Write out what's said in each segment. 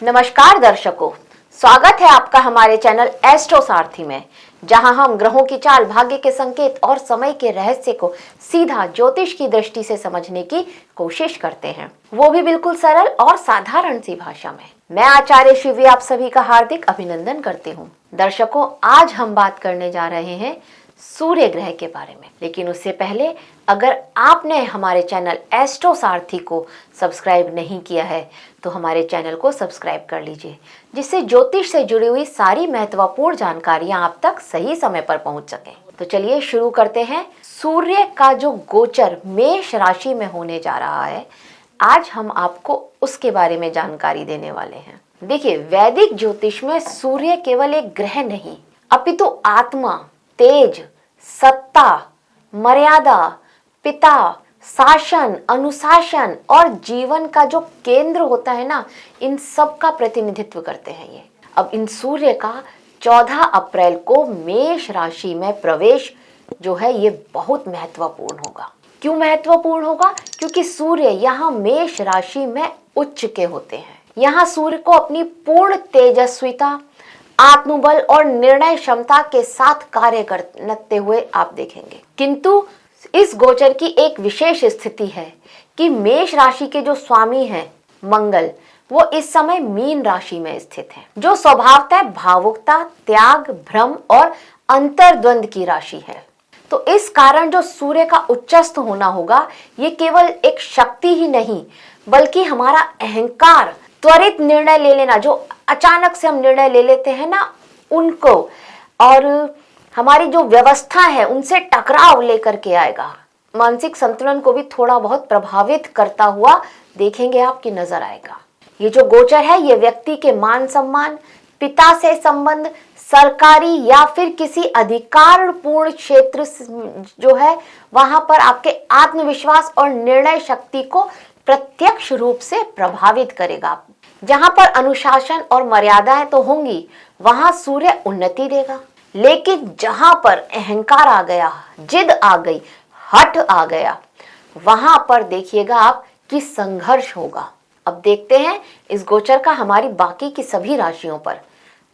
नमस्कार दर्शकों, स्वागत है आपका हमारे चैनल एस्ट्रो सारथी में, जहां हम ग्रहों की चाल, भाग्य के संकेत और समय के रहस्य को सीधा ज्योतिष की दृष्टि से समझने की कोशिश करते हैं, वो भी बिल्कुल सरल और साधारण सी भाषा में। मैं आचार्य शिवी आप सभी का हार्दिक अभिनंदन करती हूँ। दर्शकों, आज हम बात करने जा रहे हैं सूर्य ग्रह के बारे में, लेकिन उससे पहले अगर आपने हमारे चैनल एस्ट्रो सारथी को सब्सक्राइब नहीं किया है तो हमारे चैनल को सब्सक्राइब कर लीजिए, जिससे ज्योतिष से जुड़ी हुई सारी महत्वपूर्ण जानकारियां आप तक सही समय पर पहुंच सकें। तो चलिए शुरू करते हैं। सूर्य का जो गोचर मेष राशि में होने जा रहा है, आज हम आपको उसके बारे में जानकारी देने वाले हैं। देखिए, वैदिक ज्योतिष में सूर्य केवल एक ग्रह नहीं, अपितु आत्मा, तेज, सत्ता, मर्यादा, पिता, शासन, अनुशासन और जीवन का जो केंद्र होता है ना, इन सब का प्रतिनिधित्व करते हैं ये। अब इन सूर्य का 14 अप्रैल को मेष राशि में प्रवेश जो है ये बहुत महत्वपूर्ण होगा। क्यों महत्वपूर्ण होगा? क्योंकि सूर्य यहाँ मेष राशि में उच्च के होते हैं। यहाँ सूर्य को अपनी पूर्ण तेजस्विता, आत्मबल और निर्णय क्षमता के साथ कार्य करते हुए आप देखेंगे। किंतु इस गोचर की एक विशेष स्थिति है कि मेष राशि के जो स्वामी हैं मंगल, वो इस समय मीन राशि में स्थित हैं, जो स्वभावतः भावुकता, त्याग, भ्रम और अंतर्द्वंद की राशि है। तो इस कारण जो सूर्य का उच्चस्थ होना होगा, ये केवल एक शक्ति ही नहीं, बल्कि हमारा अहंकार, त्वरित निर्णय ले लेना, जो अचानक से हम निर्णय ले लेते हैं ना उनको, और हमारी जो व्यवस्था है उनसे टकराव लेकर के आएगा। मानसिक संतुलन को भी थोड़ा बहुत प्रभावित करता हुआ देखेंगे आपकी नजर आएगा। ये जो गोचर है ये व्यक्ति के मान सम्मान, पिता से संबंध, सरकारी या फिर किसी अधिकारपूर्ण क्षेत्र जो है वहां पर आपके आत्मविश्वास और निर्णय शक्ति को प्रत्यक्ष रूप से प्रभावित करेगा। जहां पर अनुशासन और मर्यादाएं तो होंगी, वहां सूर्य उन्नति देगा, लेकिन जहां पर अहंकार आ गया, जिद आ गई, हठ आ गया, वहां पर देखिएगा आप कि संघर्ष होगा। अब देखते हैं इस गोचर का हमारी बाकी की सभी राशियों पर,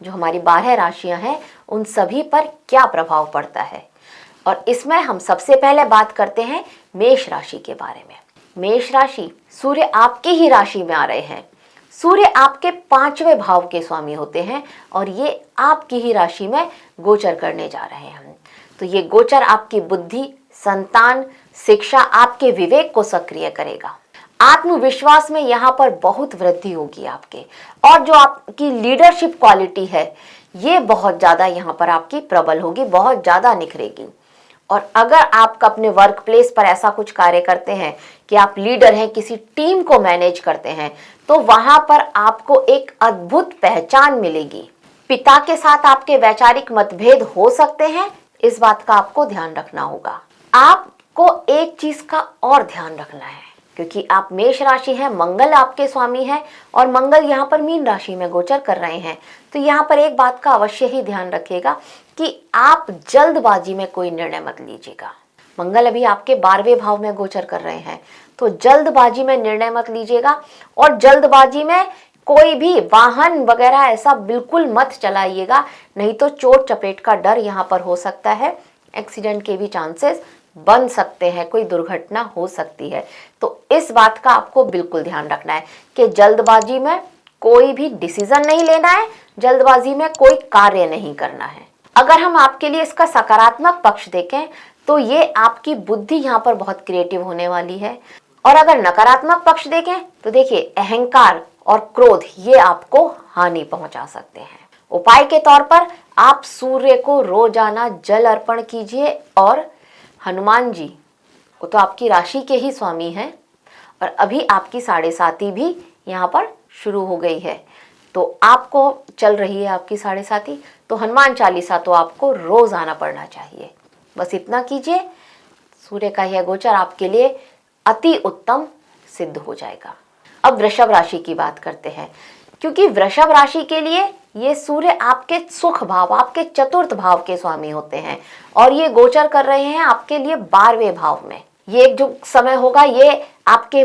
जो हमारी 12 राशियां हैं, उन सभी पर क्या प्रभाव पड़ता है। और इसमें हम सबसे पहले बात करते हैं मेष राशि के बारे में। मेष राशि, सूर्य आपकी ही राशि में आ रहे हैं। सूर्य आपके 5वें भाव के स्वामी होते हैं और ये आपकी ही राशि में गोचर करने जा रहे हैं। तो ये गोचर आपकी बुद्धि, संतान, शिक्षा, आपके विवेक को सक्रिय करेगा। आत्मविश्वास में यहाँ पर बहुत वृद्धि होगी आपके, और जो आपकी लीडरशिप क्वालिटी है ये बहुत ज़्यादा यहाँ पर आपकी प्रबल होगी, बहुत ज़्यादा निखरेगी। और अगर आप अपने वर्क प्लेस पर ऐसा कुछ कार्य करते हैं कि आप लीडर हैं, किसी टीम को मैनेज करते हैं, तो वहां पर आपको एक अद्भुत पहचान मिलेगी। पिता के साथ आपके वैचारिक मतभेद हो सकते हैं, इस बात का आपको ध्यान रखना होगा। आपको एक चीज का और ध्यान रखना है, क्योंकि आप मेष राशि हैं, मंगल आपके स्वामी हैं और मंगल यहाँ पर मीन राशि में गोचर कर रहे हैं। तो यहाँ पर एक बात का अवश्य ही ध्यान रखिएगा कि आप जल्दबाजी में कोई निर्णय मत लीजिएगा। मंगल अभी आपके 12वें भाव में गोचर कर रहे हैं, तो जल्दबाजी में निर्णय मत लीजिएगा। और जल्दबाजी में कोई भी वाहन वगैरह ऐसा बिल्कुल मत चलाइएगा, नहीं तो चोट चपेट का डर यहाँ पर हो सकता है, एक्सीडेंट के भी चांसेस बन सकते हैं, कोई दुर्घटना हो सकती है। तो इस बात का आपको बिल्कुल ध्यान रखना है कि जल्दबाजी में कोई भी डिसीजन नहीं लेना है, जल्दबाजी में कोई कार्य नहीं करना है। अगर हम आपके लिए इसका सकारात्मक पक्ष देखें तो ये आपकी बुद्धि यहाँ पर बहुत क्रिएटिव होने वाली है, और अगर नकारात्मक पक्ष देखें तो देखिए अहंकार और क्रोध ये आपको हानि पहुंचा सकते हैं। उपाय के तौर पर आप सूर्य को रोजाना जल अर्पण कीजिए, और हनुमान जी, वो तो आपकी राशि के ही स्वामी हैं, और अभी आपकी 7.5 भी यहाँ पर शुरू हो गई है, तो आपको चल रही है आपकी 7.5, तो हनुमान चालीसा तो आपको रोज आना पड़ना चाहिए। बस इतना कीजिए, सूर्य का यह गोचर आपके लिए अति उत्तम सिद्ध हो जाएगा। अब वृषभ राशि की बात करते हैं, क्योंकि वृषभ राशि के लिए ये सूर्य आपके सुख भाव, आपके 4th भाव के स्वामी होते हैं, और ये गोचर कर रहे हैं आपके लिए 12वें भाव में। ये जो समय होगा ये आपके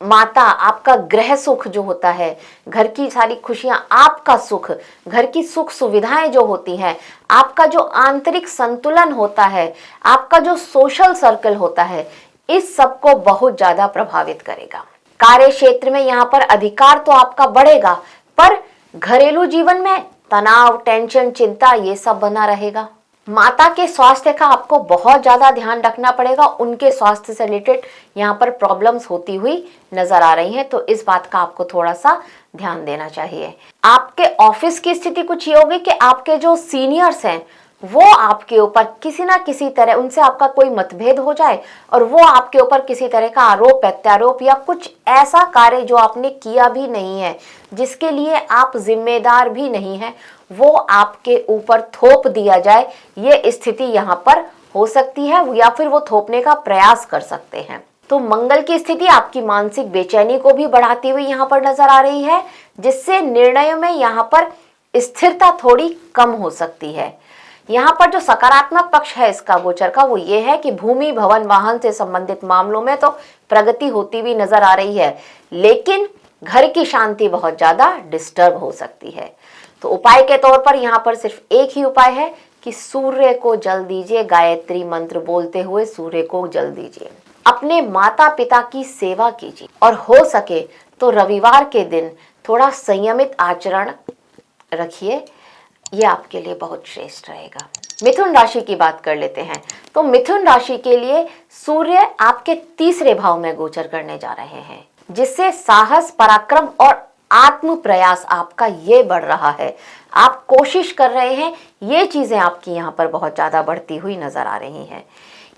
माता, आपका गृह सुख जो होता है, घर की सारी खुशियां, आपका सुख, घर की सुख सुविधाएं जो होती हैं, आपका जो आंतरिक संतुलन होता है, आपका जो सोशल सर्कल होता है, इस सब को बहुत ज्यादा प्रभावित करेगा। कार्य क्षेत्र में यहाँ पर अधिकार तो आपका बढ़ेगा, पर घरेलू जीवन में तनाव, टेंशन, चिंता ये सब बना रहेगा। माता के स्वास्थ्य का आपको बहुत ज्यादा ध्यान रखना पड़ेगा। उनके स्वास्थ्य से रिलेटेड यहाँ पर प्रॉब्लम्स होती हुई नजर आ रही हैं, तो इस बात का आपको थोड़ा सा ध्यान देना चाहिए। आपके ऑफिस की स्थिति कुछ ये होगी कि आपके जो सीनियर्स हैं वो आपके ऊपर किसी ना किसी तरह, उनसे आपका कोई मतभेद हो जाए और वो आपके ऊपर किसी तरह का आरोप प्रत्यारोप या कुछ ऐसा कार्य जो आपने किया भी नहीं है, जिसके लिए आप जिम्मेदार भी नहीं है, वो आपके ऊपर थोप दिया जाए। ये स्थिति यहाँ पर हो सकती है, या फिर वो थोपने का प्रयास कर सकते हैं। तो मंगल की स्थिति आपकी मानसिक बेचैनी को भी बढ़ाती हुई यहाँ पर नजर आ रही है, जिससे निर्णयों में यहाँ पर स्थिरता थोड़ी कम हो सकती है। यहाँ पर जो सकारात्मक पक्ष है इसका गोचर का, वो ये है कि भूमि, भवन, वाहन से संबंधित मामलों में तो प्रगति होती हुई नजर आ रही है, लेकिन घर की शांति बहुत ज्यादा डिस्टर्ब हो सकती है। तो उपाय के तौर पर यहाँ पर सिर्फ एक ही उपाय है कि सूर्य को जल दीजिए, गायत्री मंत्र बोलते हुए सूर्य को जल दीजिए। अपने माता पिता की सेवा कीजिए और हो सके तो रविवार के दिन थोड़ा संयमित आचरण रखिए, ये आपके लिए बहुत श्रेष्ठ रहेगा। मिथुन राशि की बात कर लेते हैं। तो मिथुन राशि के लिए सूर्य आपके तीसरे भाव में गोचर करने जा रहे हैं, जिससे साहस, पराक्रम और आत्म प्रयास आपका ये बढ़ रहा है। आप कोशिश कर रहे हैं, ये चीजें आपकी यहाँ पर बहुत ज्यादा बढ़ती हुई नजर आ रही हैं।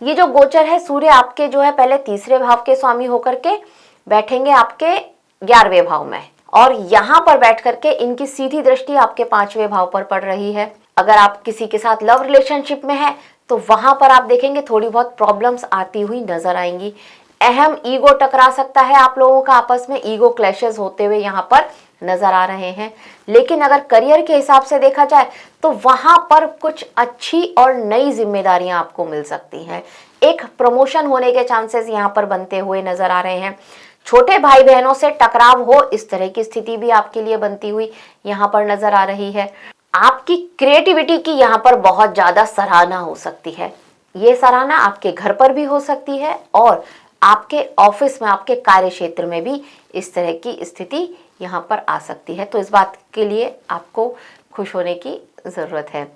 ये जो गोचर है, सूर्य आपके जो है पहले तीसरे भाव के स्वामी होकर के बैठेंगे आपके 11वें भाव में, और यहाँ पर बैठ करके इनकी सीधी दृष्टि आपके 5वें भाव पर पड़ रही है। अगर आप किसी के साथ लव रिलेशनशिप में हैं तो वहां पर आप देखेंगे थोड़ी बहुत प्रॉब्लम्स आती हुई नजर आएंगी। अहम ईगो टकरा सकता है आप लोगों का, आपस में ईगो क्लैशेस होते हुए यहाँ पर नजर आ रहे हैं। लेकिन अगर करियर के हिसाब से देखा जाए तो वहां पर कुछ अच्छी और नई जिम्मेदारियां आपको मिल सकती हैं। एक प्रमोशन होने के चांसेस यहाँ पर बनते हुए नजर आ रहे हैं। छोटे भाई बहनों से टकराव हो, इस तरह की स्थिति भी आपके लिए बनती हुई यहाँ पर नजर आ रही है। आपकी क्रिएटिविटी की यहाँ पर बहुत ज्यादा सराहना हो सकती है। ये सराहना आपके घर पर भी हो सकती है और आपके ऑफिस में, आपके कार्य क्षेत्र में भी इस तरह की स्थिति यहाँ पर आ सकती है। तो इस बात के लिए आपको खुश होने की जरूरत है।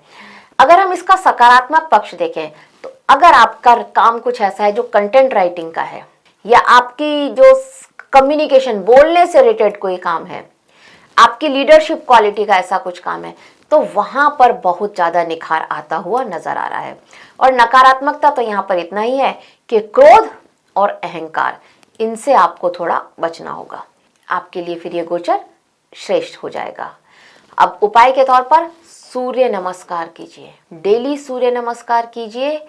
अगर हम इसका सकारात्मक पक्ष देखें तो अगर आपका काम कुछ ऐसा है जो कंटेंट राइटिंग का है, या आपकी जो कम्युनिकेशन, बोलने से रिलेटेड कोई काम है, आपकी लीडरशिप क्वालिटी का ऐसा कुछ काम है, तो वहां पर बहुत ज्यादा निखार आता हुआ नजर आ रहा है। और नकारात्मकता तो यहाँ पर इतना ही है कि क्रोध और अहंकार, इनसे आपको थोड़ा बचना होगा। आपके लिए फिर ये गोचर श्रेष्ठ हो जाएगा। अब उपाय के तौर पर सूर्य नमस्कार कीजिए, डेली सूर्य नमस्कार कीजिए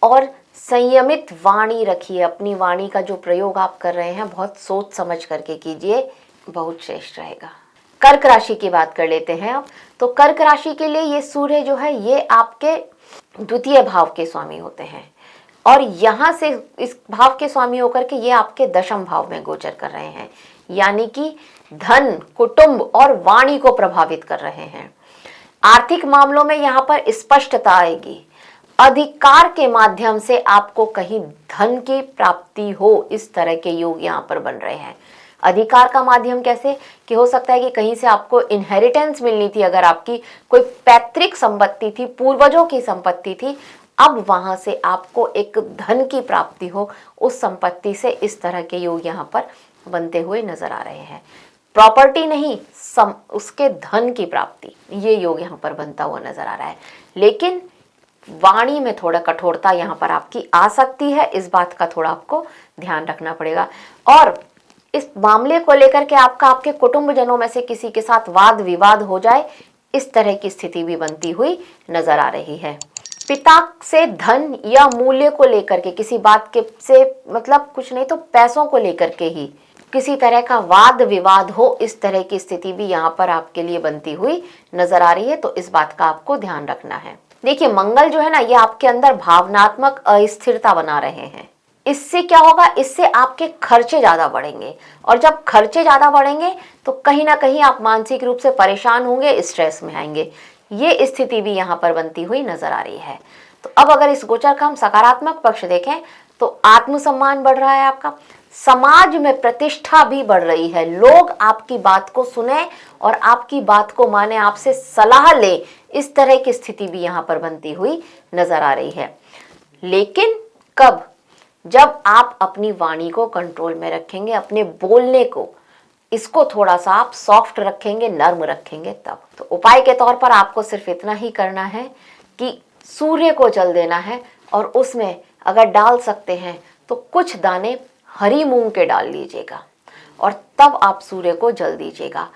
और संयमित वाणी रखिए। अपनी वाणी का जो प्रयोग आप कर रहे हैं बहुत सोच समझ करके कीजिए, बहुत श्रेष्ठ रहेगा। कर्क राशि की बात कर लेते हैं अब। तो कर्क राशि के लिए ये सूर्य जो है ये आपके द्वितीय भाव के स्वामी होते हैं, और यहाँ से इस भाव के स्वामी होकर के ये आपके दशम भाव में गोचर कर रहे हैं, यानी कि धन, कुटुंब और वाणी को प्रभावित कर रहे हैं। आर्थिक मामलों में यहाँ पर स्पष्टता आएगी। अधिकार के माध्यम से आपको कहीं धन की प्राप्ति हो, इस तरह के योग यहाँ पर बन रहे हैं। अधिकार का माध्यम कैसे कि हो सकता है कि कहीं से आपको इनहेरिटेंस मिलनी थी, अगर आपकी कोई पैतृक संपत्ति थी, पूर्वजों की संपत्ति थी, अब वहां से आपको एक धन की प्राप्ति हो उस संपत्ति से, इस तरह के योग यहाँ पर बनते हुए नजर आ रहे हैं। प्रॉपर्टी नहीं, उसके धन की प्राप्ति, ये योग यहाँ पर बनता हुआ नजर आ रहा है। लेकिन वाणी में थोड़ा कठोरता यहाँ पर आपकी आ सकती है, इस बात का थोड़ा आपको ध्यान रखना पड़ेगा। और इस मामले को लेकर के आपके कुटुंबजनों में से किसी के साथ वाद विवाद हो जाए, इस तरह की स्थिति भी बनती हुई नजर आ रही है। पिता से धन या मूल्य को लेकर के किसी बात के से, मतलब कुछ नहीं तो पैसों को लेकर के ही किसी तरह का वाद विवाद हो, इस तरह की स्थिति भी यहाँ पर आपके लिए बनती हुई नजर आ रही है। तो इस बात का आपको ध्यान रखना है। देखिए, मंगल जो है ना, ये आपके अंदर भावनात्मक अस्थिरता बना रहे हैं। इससे क्या होगा, इससे आपके खर्चे ज़्यादा बढ़ेंगे, और जब खर्चे ज़्यादा बढ़ेंगे तो कहीं ना कहीं आप मानसिक रूप से परेशान होंगे, स्ट्रेस में आएंगे। ये स्थिति भी यहाँ पर बनती हुई नजर आ रही है। तो अब अगर इस गोचर का हम सकारात्मक पक्ष देखें तो आत्मसम्मान बढ़ रहा है आपका, समाज में प्रतिष्ठा भी बढ़ रही है, लोग आपकी बात को सुने और आपकी बात को माने, आपसे सलाह ले, इस तरह की स्थिति भी यहाँ पर बनती हुई नजर आ रही है। लेकिन कब? जब आप अपनी वाणी को कंट्रोल में रखेंगे, अपने बोलने को, इसको थोड़ा सा आप सॉफ्ट रखेंगे, नर्म रखेंगे तब। तो उपाय के तौर पर आपको सिर्फ इतना ही करना है कि सूर्य को जल देना है, और उसमें अगर डाल सकते हैं तो कुछ दाने हरी मूंग के डाल लीजिएगा और तब आप सूर्य को जल दीजिएगा,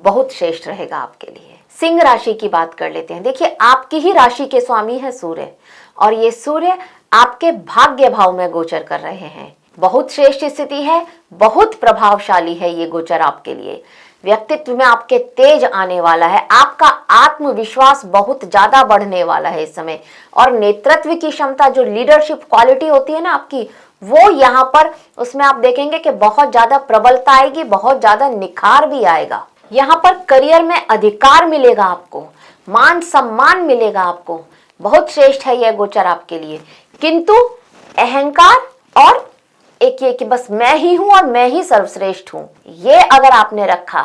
बहुत श्रेष्ठ रहेगा आपके लिए। सिंह राशि की बात कर लेते हैं। देखिए, आपकी ही राशि के स्वामी है सूर्य, और ये सूर्य आपके भाग्य भाव में गोचर कर रहे हैं। बहुत श्रेष्ठ स्थिति है, बहुत प्रभावशाली है ये गोचर आपके लिए। व्यक्तित्व में आपके तेज आने वाला है, आपका आत्मविश्वास बहुत ज्यादा बढ़ने वाला है इस समय, और नेतृत्व की क्षमता, जो लीडरशिप क्वालिटी होती है ना आपकी, वो यहाँ पर उसमें आप देखेंगे कि बहुत ज्यादा प्रबलता आएगी, बहुत ज्यादा निखार भी आएगा। यहाँ पर करियर में अधिकार मिलेगा आपको, मान सम्मान मिलेगा आपको, बहुत श्रेष्ठ है यह गोचर आपके लिए। किंतु अहंकार और एक ये कि बस मैं ही हूं और मैं ही सर्वश्रेष्ठ हूं, ये अगर आपने रखा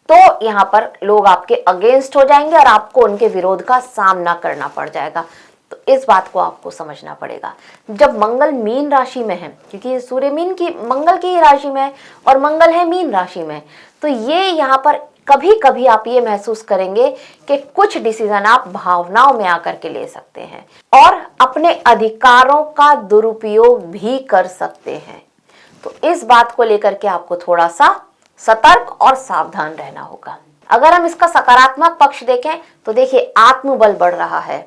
तो यहाँ पर लोग आपके अगेंस्ट हो जाएंगे और आपको उनके विरोध का सामना करना पड़ जाएगा। तो इस बात को आपको समझना पड़ेगा। जब मंगल मीन राशि में है, क्योंकि सूर्य मीन की, मंगल की राशि में है और मंगल है मीन राशि में, तो ये यहाँ पर कभी कभी आप ये महसूस करेंगे कि कुछ डिसीजन आप भावनाओं में आकर के ले सकते हैं और अपने अधिकारों का दुरुपयोग भी कर सकते हैं। तो इस बात को लेकर के आपको थोड़ा सा सतर्क और सावधान रहना होगा। अगर हम इसका सकारात्मक पक्ष देखें तो देखिए, आत्मबल बढ़ रहा है,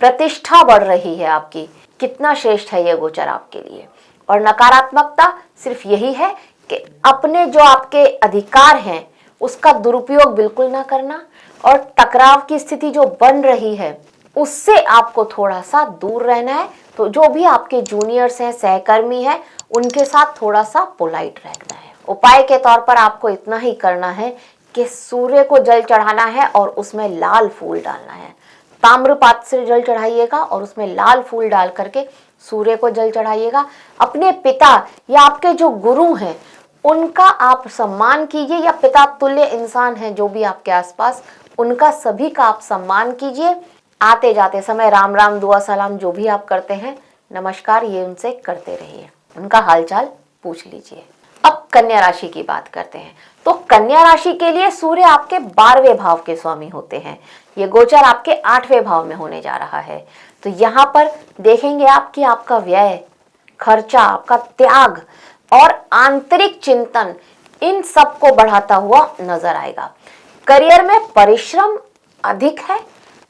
प्रतिष्ठा बढ़ रही है आपकी, कितना श्रेष्ठ है यह गोचर आपके लिए। और नकारात्मकता सिर्फ यही है कि अपने जो आपके अधिकार हैं उसका दुरुपयोग बिल्कुल ना करना, और टकराव की स्थिति जो बन रही है उससे आपको थोड़ा सा दूर रहना है। तो जो भी आपके जूनियर्स हैं, सहकर्मी हैं, उनके साथ थोड़ा सा पोलाइट रहना है। उपाय के तौर पर आपको इतना ही करना है कि सूर्य को जल चढ़ाना है और उसमें लाल फूल डालना है। ताम्रपात्र से जल चढ़ाइएगा और उसमें लाल फूल डाल करके सूर्य को जल चढ़ाइएगा। अपने पिता या आपके जो गुरु हैं उनका आप सम्मान कीजिए, या पिता तुल्य इंसान है जो भी आपके आसपास, उनका सभी का आप सम्मान कीजिए। आते जाते समय राम राम, दुआ सलाम जो भी आप करते हैं, नमस्कार, ये उनसे करते रहिए, उनका हालचाल पूछ लीजिए। अब कन्या राशि की बात करते हैं। तो कन्या राशि के लिए सूर्य आपके 12वें भाव के स्वामी होते हैं। ये गोचर आपके 8वें भाव में होने जा रहा है। तो यहाँ पर देखेंगे आप कि आपका व्यय, खर्चा, आपका त्याग और आंतरिक चिंतन, इन सब को बढ़ाता हुआ नजर आएगा। करियर में परिश्रम अधिक है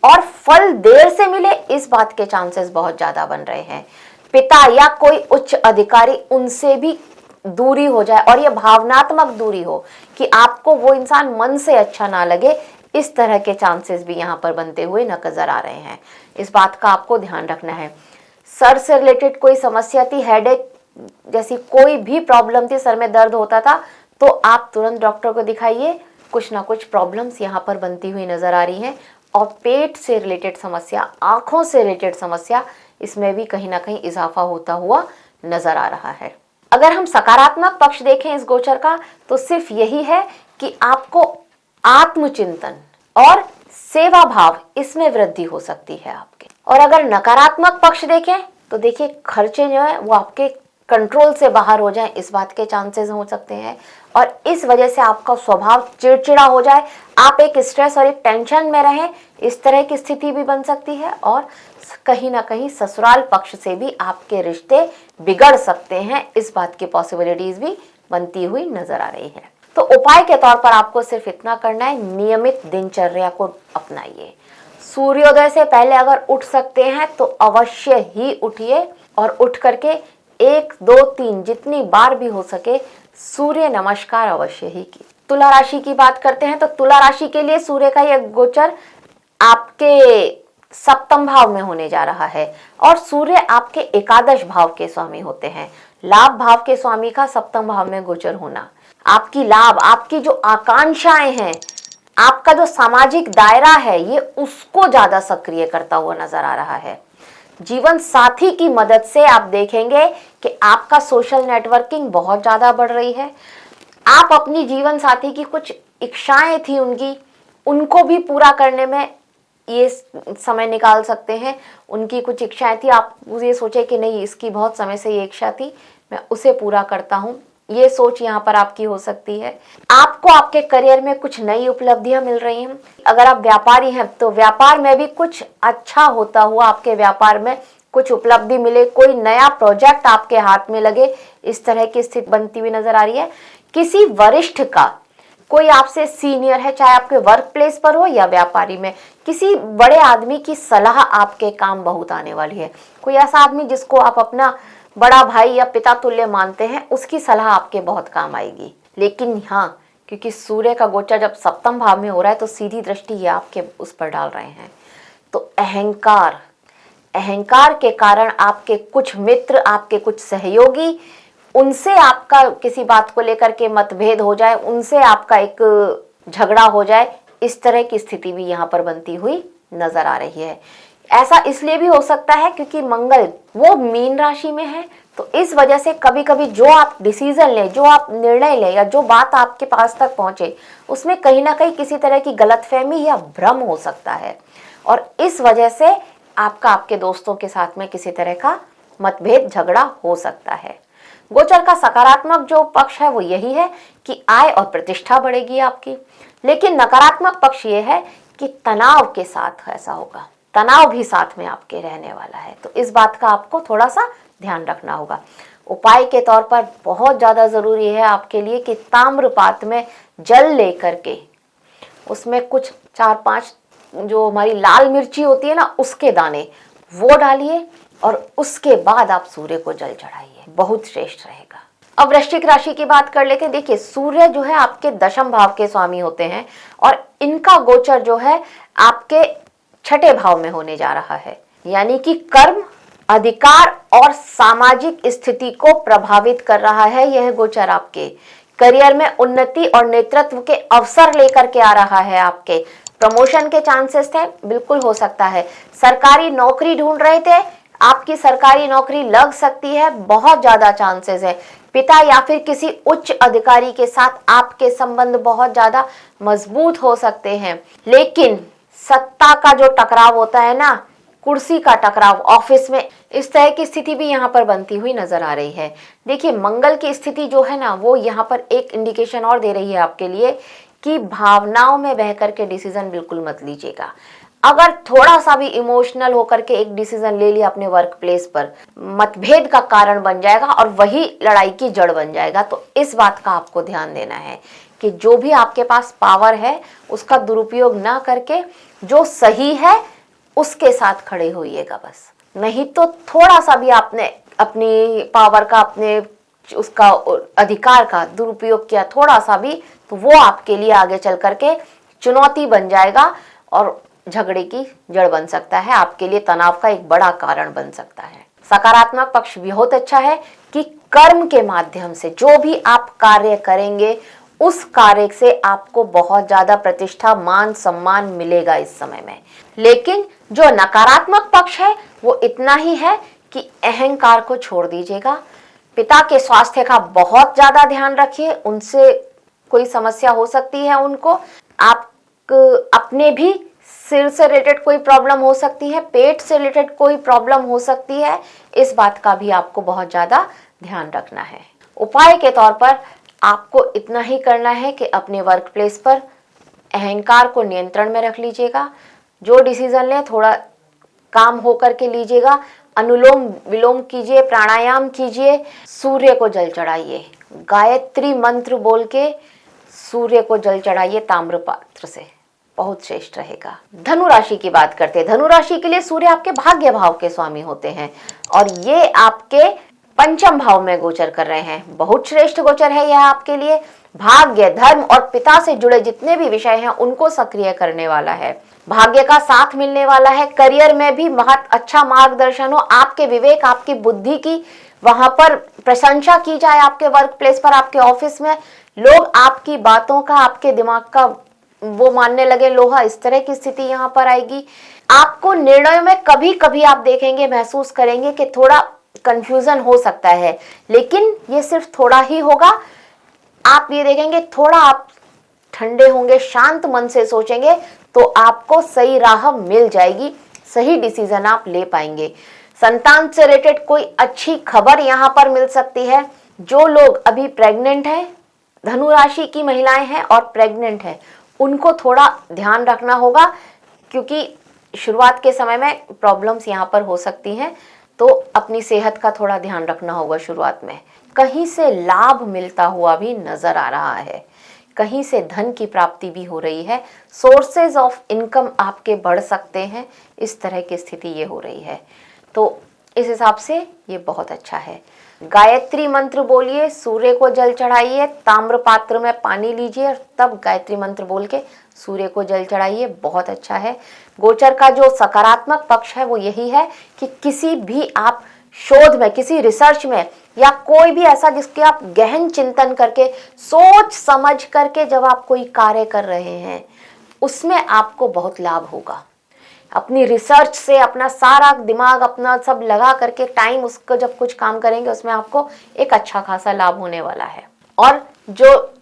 और फल देर से मिले, इस बात के चांसेस बहुत ज्यादा बन रहे हैं। पिता या कोई उच्च अधिकारी, उनसे भी दूरी हो जाए, और ये भावनात्मक दूरी हो कि आपको वो इंसान मन से अच्छा ना लगे, इस तरह के चांसेस भी यहाँ पर बनते हुए नजर आ रहे हैं। इस बात का आपको ध्यान रखना है। सर से रिलेटेड कोई समस्या थी, हेडेक जैसी कोई भी प्रॉब्लम थी, सर में दर्द होता था, तो आप तुरंत डॉक्टर को दिखाइए। कुछ ना कुछ प्रॉब्लम्स यहाँ पर बनती हुई नजर आ रही हैं। और पेट से रिलेटेड समस्या, आंखों से रिलेटेड समस्या, इसमें भी कहीं ना कहीं इजाफा होता हुआ नजर आ रहा है। अगर हम सकारात्मक पक्ष देखें इस गोचर का, तो सिर्फ यही है कि आपको आत्मचिंतन और सेवा भाव, इसमें वृद्धि हो सकती है आपके। और अगर नकारात्मक पक्ष देखें तो देखिए, खर्चे जो है वो आपके कंट्रोल से बाहर हो जाए, इस बात के चांसेस हो सकते हैं, और इस वजह से आपका स्वभाव चिड़चिड़ा हो जाए, आप एक स्ट्रेस और एक टेंशन में रहें, इस तरह की स्थिति भी बन सकती है। और कहीं ना कहीं ससुराल पक्ष से भी आपके रिश्ते बिगड़ सकते हैं, इस बात की पॉसिबिलिटीज भी बनती हुई नजर आ रही है। तो उपाय के तौर पर आपको सिर्फ इतना करना है, नियमित दिनचर्या को अपनाइए। सूर्योदय से पहले अगर उठ सकते हैं तो अवश्य ही उठिए, और उठ करके 1, 2, 3 जितनी बार भी हो सके सूर्य नमस्कार अवश्य ही की। तुला राशि की बात करते हैं। तो तुला राशि के लिए सूर्य का यह गोचर आपके 7वें भाव में होने जा रहा है, और सूर्य आपके एकादश भाव के स्वामी होते हैं। लाभ भाव के स्वामी का सप्तम भाव में गोचर होना आपकी लाभ, आपकी जो आकांक्षाएं हैं, आपका जो सामाजिक दायरा है, ये उसको ज्यादा सक्रिय करता हुआ नजर आ रहा है। जीवन साथी की मदद से आप देखेंगे कि आपका सोशल नेटवर्किंग बहुत ज्यादा बढ़ रही है। आप अपनी जीवन साथी की कुछ इच्छाएं थी उनको भी पूरा करने में ये समय निकाल सकते हैं। उनकी कुछ इच्छाएं थी, आप ये सोचे कि नहीं, इसकी बहुत समय से ये इच्छा थी, मैं उसे पूरा करता हूं, ये सोच यहाँ पर आपकी हो सकती है। आपको आपके करियर में कुछ नई उपलब्धियां मिल रही हैं। अगर आप व्यापारी हैं तो व्यापार में भी कुछ अच्छा होता हुआ आपके व्यापार में कुछ उपलब्धि मिले, कोई नया प्रोजेक्ट आपके हाथ में लगे, इस तरह की स्थिति बनती हुई नजर आ रही है। किसी वरिष्ठ का, कोई आपसे सीनियर है, चाहे आपके वर्क प्लेस पर हो या व्यापारी में, किसी बड़े आदमी की सलाह आपके काम बहुत आने वाली है। कोई ऐसा आदमी जिसको आप अपना बड़ा भाई या पिता तुल्य मानते हैं, उसकी सलाह आपके बहुत काम आएगी। लेकिन हाँ, क्योंकि सूर्य का गोचर जब सप्तम भाव में हो रहा है तो सीधी दृष्टि ये आपके उस पर डाल रहे हैं, तो अहंकार के कारण आपके कुछ मित्र, आपके कुछ सहयोगी, उनसे आपका किसी बात को लेकर के मतभेद हो जाए, उनसे आपका एक झगड़ा हो जाए, इस तरह की स्थिति भी यहाँ पर बनती हुई नजर आ रही है। ऐसा इसलिए भी हो सकता है क्योंकि मंगल वो मीन राशि में है, तो इस वजह से कभी कभी जो आप डिसीजन लें, जो आप निर्णय लें या जो बात आपके पास तक पहुंचे, उसमें कहीं ना कहीं किसी तरह की गलतफहमी या भ्रम हो सकता है, और इस वजह से आपके दोस्तों के साथ में किसी तरह का मतभेद, झगड़ा हो सकता है। गोचर का सकारात्मक जो पक्ष है वो यही है कि आय और प्रतिष्ठा बढ़ेगी आपकी, लेकिन नकारात्मक पक्ष ये है कि तनाव के साथ ऐसा होगा, तनाव भी साथ में आपके रहने वाला है, तो इस बात का आपको थोड़ा सा ध्यान रखना होगा। उपाय के तौर पर बहुत ज़्यादा ज़रूरी है आपके लिए कि ताम्रपात्र में जल लेकर के उसमें कुछ 4-5 जो हमारी लाल मिर्ची होती है ना, उसके दाने वो डालिए और उसके बाद आप सूर्य को जल चढ़ाइए, बहुत श्रेष्ठ रहेगा। अब वृश्चिक राशि की बात कर लेते हैं। देखिए, सूर्य जो है आपके दशम भाव के स्वामी होते हैं और इनका गोचर जो है आपके छठे भाव में होने जा रहा है, यानी कि कर्म, अधिकार और सामाजिक स्थिति को प्रभावित कर रहा है। यह गोचर आपके करियर में उन्नति और नेतृत्व के अवसर लेकर के आ रहा है। आपके प्रमोशन के चांसेस थे, बिल्कुल हो सकता है। सरकारी नौकरी ढूंढ रहे थे, आपकी सरकारी नौकरी लग सकती है, बहुत ज्यादा चांसेस है। पिता या फिर किसी उच्च अधिकारी के साथ आपके संबंध बहुत ज्यादा मजबूत हो सकते हैं, लेकिन सत्ता का जो टकराव होता है ना, कुर्सी का टकराव ऑफिस में, इस तरह की स्थिति भी यहाँ पर बनती हुई नजर आ रही है। देखिए, मंगल की स्थिति जो है ना, वो यहाँ पर एक इंडिकेशन और दे रही है आपके लिए कि भावनाओं में बह करके डिसीजन बिल्कुल मत लीजिएगा। अगर थोड़ा सा भी इमोशनल होकर के एक डिसीजन ले लिया अपने वर्क प्लेस पर, मतभेद का कारण बन जाएगा और वही लड़ाई की जड़ बन जाएगा। तो इस बात का आपको ध्यान देना है कि जो भी आपके पास पावर है उसका दुरुपयोग ना करके जो सही है उसके साथ खड़े होइएगा बस। नहीं तो थोड़ा सा भी आपने अपनी पावर का, अपने उसका अधिकार का दुरुपयोग किया थोड़ा सा भी, तो वो आपके लिए आगे चल करके चुनौती बन जाएगा और झगड़े की जड़ बन सकता है, आपके लिए तनाव का एक बड़ा कारण बन सकता है। सकारात्मक पक्ष बहुत अच्छा है कि कर्म के माध्यम से जो भी आप कार्य करेंगे उस कार्य से आपको बहुत ज्यादा प्रतिष्ठा, मान सम्मान मिलेगा इस समय में। लेकिन जो नकारात्मक पक्ष है वो इतना ही है कि अहंकार को छोड़ दीजिएगा। पिता के स्वास्थ्य का बहुत ज्यादा ध्यान रखिए, उनसे कोई समस्या हो सकती है उनको, आप अपने भी सिर से रिलेटेड कोई प्रॉब्लम हो सकती है, पेट से रिलेटेड कोई प्रॉब्लम हो सकती है, इस बात का भी आपको बहुत ज्यादा ध्यान रखना है। उपाय के तौर पर आपको इतना ही करना है कि अपने वर्क प्लेस पर अहंकार को नियंत्रण में रख लीजिएगा। जो डिसीजन लें थोड़ा काम हो करके लीजिएगा, अनुलोम विलोम कीजिए, प्राणायाम कीजिए, सूर्य को जल चढ़ाइए, गायत्री मंत्र बोल के सूर्य को जल चढ़ाइए ताम्रपात्र से, बहुत श्रेष्ठ रहेगा। धनु राशि की बात करते हैं। धनु राशि के लिए सूर्य आपके भाग्य भाव के स्वामी होते हैं और ये आपके पंचम भाव में गोचर कर रहे हैं। बहुत श्रेष्ठ गोचर है यह आपके लिए। भाग्य, धर्म और पिता से जुड़े जितने भी विषय हैं उनको सक्रिय करने वाला है। भाग्य का साथ मिलने वाला है। करियर में भी बहुत अच्छा मार्गदर्शन हो, आपके विवेक, आपकी बुद्धि की वहां पर प्रशंसा की जाए, आपके वर्क प्लेस पर, आपके ऑफिस में लोग आपकी बातों का, आपके दिमाग का वो मानने लगे लोहा, इस तरह की स्थिति यहां पर आएगी। आपको निर्णयों में कभी कभी आप देखेंगे, महसूस करेंगे कि थोड़ा कंफ्यूजन हो सकता है, लेकिन ये सिर्फ थोड़ा ही होगा। आप ये देखेंगे थोड़ा आप ठंडे होंगे, शांत मन से सोचेंगे तो आपको सही राह मिल जाएगी, सही डिसीजन आप ले पाएंगे। संतान से रिलेटेड कोई अच्छी खबर यहां पर मिल सकती है। जो लोग अभी प्रेग्नेंट हैं, धनु राशि की महिलाएं हैं और प्रेग्नेंट हैं, उनको थोड़ा ध्यान रखना होगा, क्योंकि शुरुआत के समय में प्रॉब्लम्स यहाँ पर हो सकती हैं, तो अपनी सेहत का थोड़ा ध्यान रखना होगा शुरुआत में। कहीं से लाभ मिलता हुआ भी नजर आ रहा है, कहीं से धन की प्राप्ति भी हो रही है, सोर्सेज ऑफ इनकम आपके बढ़ सकते हैं, इस तरह की स्थिति ये हो रही है। तो इस हिसाब से ये बहुत अच्छा है। गायत्री मंत्र बोलिए, सूर्य को जल चढ़ाइए, ताम्र पात्र में पानी लीजिए और तब गायत्री मंत्र बोल के सूर्य को जल चढ़ाइए, बहुत अच्छा है। गोचर का जो सकारात्मक पक्ष है वो यही है कि किसी भी आप शोध में, किसी रिसर्च में, या कोई भी ऐसा जिसके आप गहन चिंतन करके, सोच समझ करके जब आप कोई कार्य कर रहे हैं, उसमें आपको बहुत लाभ होगा। अपनी रिसर्च से अपना सारा दिमाग अपना सब लगा करके टाइम उसको जब कुछ काम करेंगे, उसमें आपको एक अच्छा खासा लाभ होने वाला है। और जो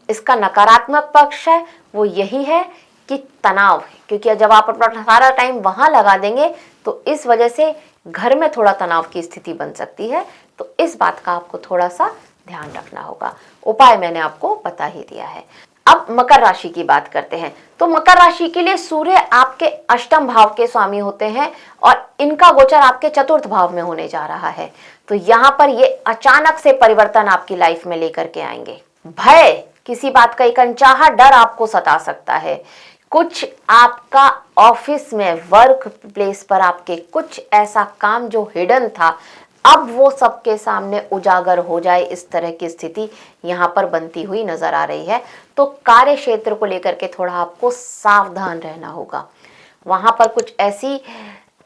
इसका नकारात्मक पक्ष है वो यही है कि तनाव, क्योंकि जब आप अपना सारा टाइम वहां लगा देंगे तो इस वजह से घर में थोड़ा तनाव की स्थिति बन सकती है। तो इस बात का आपको थोड़ा सा ध्यान रखना होगा। उपाय मैंने आपको बता ही दिया है। अब मकर राशि की बात करते हैं। तो मकर राशि के लिए सूर्य आपके अष्टम भाव के स्वामी होते हैं और इनका गोचर आपके चतुर्थ भाव में होने जा रहा है। तो यहाँ पर ये अचानक से परिवर्तन आपकी लाइफ में लेकर के आएंगे। भय, किसी बात का एक अनचाहा डर आपको सता सकता है। कुछ आपका ऑफिस में, वर्क प्लेस पर आपके कुछ ऐसा काम जो हिडन था, अब वो सबके सामने उजागर हो जाए, इस तरह की स्थिति यहाँ पर बनती हुई नजर आ रही है। तो कार्य क्षेत्र को लेकर के थोड़ा आपको सावधान रहना होगा। वहां पर कुछ ऐसी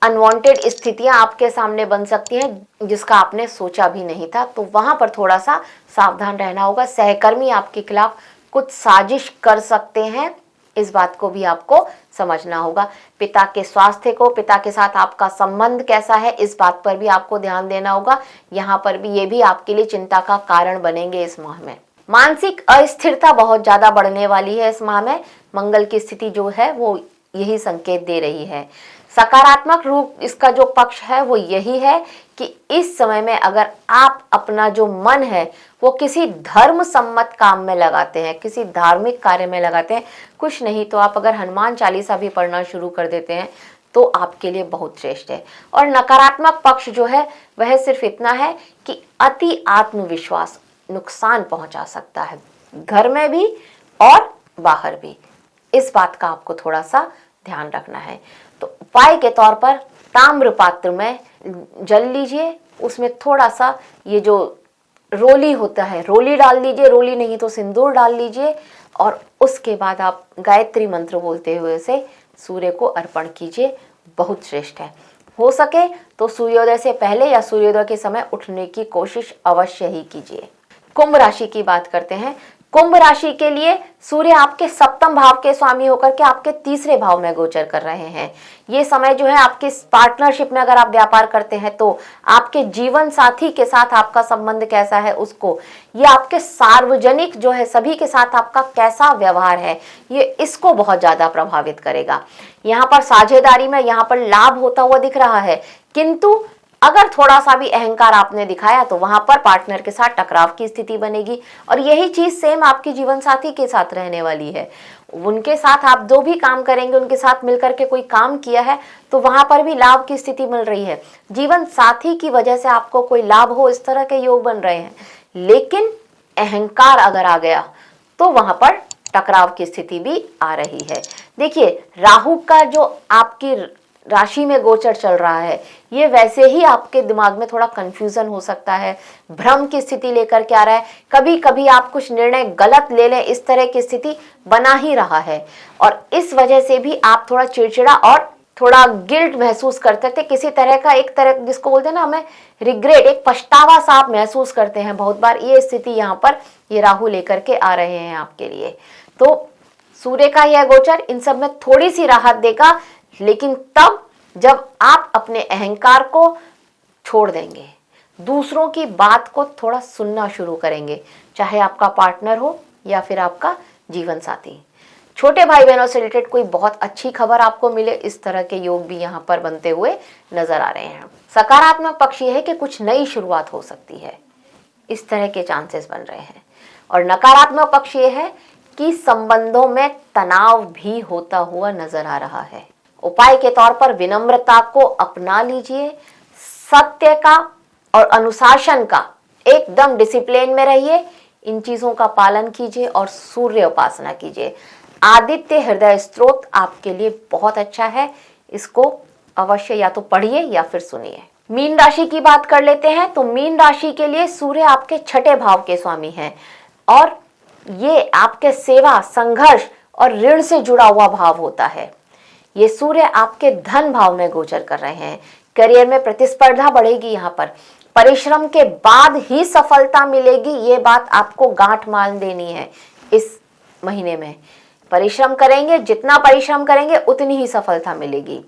अनवांटेड स्थितियां आपके सामने बन सकती हैं जिसका आपने सोचा भी नहीं था, तो वहां पर थोड़ा सा सावधान रहना होगा। सहकर्मी आपके खिलाफ कुछ साजिश कर सकते हैं, इस बात को भी आपको समझना होगा। पिता के स्वास्थ्य को, पिता के साथ आपका संबंध कैसा है, इस बात पर भी आपको ध्यान देना होगा। यहाँ पर भी ये भी आपके लिए चिंता का कारण बनेंगे इस माह में। मानसिक अस्थिरता बहुत ज्यादा बढ़ने वाली है इस माह में। मंगल की स्थिति जो है वो यही संकेत दे रही है। सकारात्मक रूप इसका जो पक्ष है वो यही है कि इस समय में अगर आप अपना जो मन है वो किसी धर्म सम्मत काम में लगाते हैं, किसी धार्मिक कार्य में लगाते हैं, कुछ नहीं तो आप अगर हनुमान चालीसा भी पढ़ना शुरू कर देते हैं तो आपके लिए बहुत श्रेष्ठ है। और नकारात्मक पक्ष जो है वह सिर्फ इतना है कि अति आत्मविश्वास नुकसान पहुंचा सकता है, घर में भी और बाहर भी। इस बात का आपको थोड़ा सा ध्यान रखना है। तो उपाय के तौर पर ताम्र पात्र में जल लीजिए, उसमें थोड़ा सा ये जो रोली होता है, रोली डाल लीजिए, रोली नहीं तो सिंदूर डाल लीजिए, और उसके बाद आप गायत्री मंत्र बोलते हुए उसे सूर्य को अर्पण कीजिए, बहुत श्रेष्ठ है। हो सके तो सूर्योदय से पहले या सूर्योदय के समय उठने की कोशिश अवश्य ही कीजिए। कुंभ राशि की बात करते हैं। कुंभ राशि के लिए सूर्य आपके सप्तम भाव के स्वामी होकर के आपके तीसरे भाव में गोचर कर रहे हैं। ये समय जो है आपके पार्टनरशिप में, अगर आप व्यापार करते हैं तो आपके जीवन साथी के साथ आपका संबंध कैसा है उसको, ये आपके सार्वजनिक जो है सभी के साथ आपका कैसा व्यवहार है, ये इसको बहुत ज्यादा प्रभावित करेगा। यहाँ पर साझेदारी में यहाँ पर लाभ होता हुआ दिख रहा है, किंतु अगर थोड़ा सा भी अहंकार आपने दिखाया तो वहां पर पार्टनर के साथ टकराव की स्थिति बनेगी। और यही चीज सेम आपकी जीवन साथी के साथ रहने वाली है। उनके साथ आप जो भी काम करेंगे, उनके साथ मिलकर के कोई काम किया है तो वहां पर भी लाभ की स्थिति मिल रही है। जीवन साथी की वजह से आपको कोई लाभ हो, इस तरह के योग बन रहे हैं। लेकिन अहंकार अगर आ गया तो वहां पर टकराव की स्थिति भी आ रही है। देखिए, राहु का जो आपकी राशि में गोचर चल रहा है, ये वैसे ही आपके दिमाग में थोड़ा कंफ्यूजन हो सकता है, भ्रम की स्थिति लेकर के आ रहा है। कभी कभी आप कुछ निर्णय गलत ले लें, इस तरह की स्थिति बना ही रहा है। और इस वजह से भी आप थोड़ा चिड़चिड़ा और थोड़ा गिल्ट महसूस करते थे, किसी तरह का एक तरह जिसको बोलते हैं ना हमें रिग्रेट, एक पछतावा सा आप महसूस करते हैं बहुत बार। ये स्थिति यहाँ पर ये राहु लेकर के आ रहे हैं आपके लिए। तो सूर्य का यह गोचर इन सब में थोड़ी सी राहत देगा, लेकिन तब जब आप अपने अहंकार को छोड़ देंगे, दूसरों की बात को थोड़ा सुनना शुरू करेंगे, चाहे आपका पार्टनर हो या फिर आपका जीवन साथी। छोटे भाई बहनों से रिलेटेड कोई बहुत अच्छी खबर आपको मिले, इस तरह के योग भी यहाँ पर बनते हुए नजर आ रहे हैं। सकारात्मक पक्ष यह है कि कुछ नई शुरुआत हो सकती है, इस तरह के चांसेस बन रहे हैं। और नकारात्मक पक्ष यह है कि संबंधों में तनाव भी होता हुआ नजर आ रहा है। उपाय के तौर पर विनम्रता को अपना लीजिए, सत्य का और अनुशासन का एकदम डिसिप्लिन में रहिए, इन चीजों का पालन कीजिए और सूर्य उपासना कीजिए। आदित्य हृदय स्त्रोत आपके लिए बहुत अच्छा है, इसको अवश्य या तो पढ़िए या फिर सुनिए। मीन राशि की बात कर लेते हैं। तो मीन राशि के लिए सूर्य आपके छठे भाव के स्वामी हैं और ये आपके सेवा, संघर्ष और ऋण से जुड़ा हुआ भाव होता है। ये सूर्य आपके धन भाव में गोचर कर रहे हैं। करियर में प्रतिस्पर्धा बढ़ेगी, यहाँ पर परिश्रम के बाद ही सफलता मिलेगी, ये बात आपको गांठ मान देनी है। इस महीने में परिश्रम करेंगे, जितना परिश्रम करेंगे उतनी ही सफलता मिलेगी।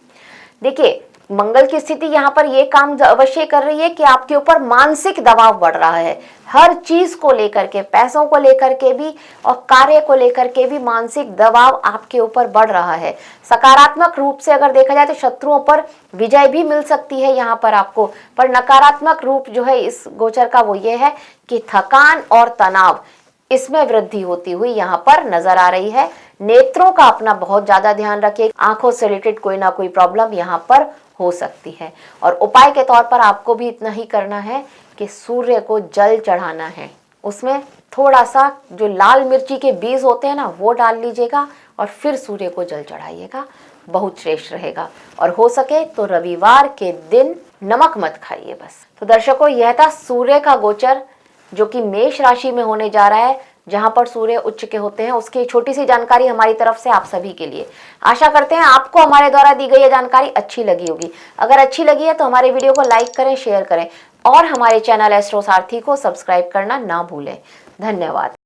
देखिए, मंगल की स्थिति यहाँ पर ये काम अवश्य कर रही है कि आपके ऊपर मानसिक दबाव बढ़ रहा है, हर चीज को लेकर के, पैसों को लेकर के भी और कार्य को लेकर के भी मानसिक दबाव आपके ऊपर बढ़ रहा है। सकारात्मक रूप से अगर देखा जाए तो शत्रुओं पर विजय भी मिल सकती है यहाँ पर आपको, पर नकारात्मक रूप जो है इस गोचर का वो ये है कि थकान और तनाव, इसमें वृद्धि होती हुई यहाँ पर नजर आ रही है। नेत्रों का अपना बहुत ज्यादा ध्यान रखिए, आंखों से रिलेटेड कोई ना कोई प्रॉब्लम यहाँ पर हो सकती है। और उपाय के तौर पर आपको भी इतना ही करना है कि सूर्य को जल चढ़ाना है, उसमें थोड़ा सा जो लाल मिर्ची के बीज होते हैं ना वो डाल लीजिएगा और फिर सूर्य को जल चढ़ाइएगा, बहुत श्रेष्ठ रहेगा। और हो सके तो रविवार के दिन नमक मत खाइए बस। तो दर्शकों, यह था सूर्य का गोचर जो कि मेष राशि में होने जा रहा है, जहां पर सूर्य उच्च के होते हैं। उसकी छोटी सी जानकारी हमारी तरफ से आप सभी के लिए। आशा करते हैं आपको हमारे द्वारा दी गई ये जानकारी अच्छी लगी होगी। अगर अच्छी लगी है तो हमारे वीडियो को लाइक करें, शेयर करें और हमारे चैनल एस्ट्रो सारथी को सब्सक्राइब करना ना भूलें। धन्यवाद।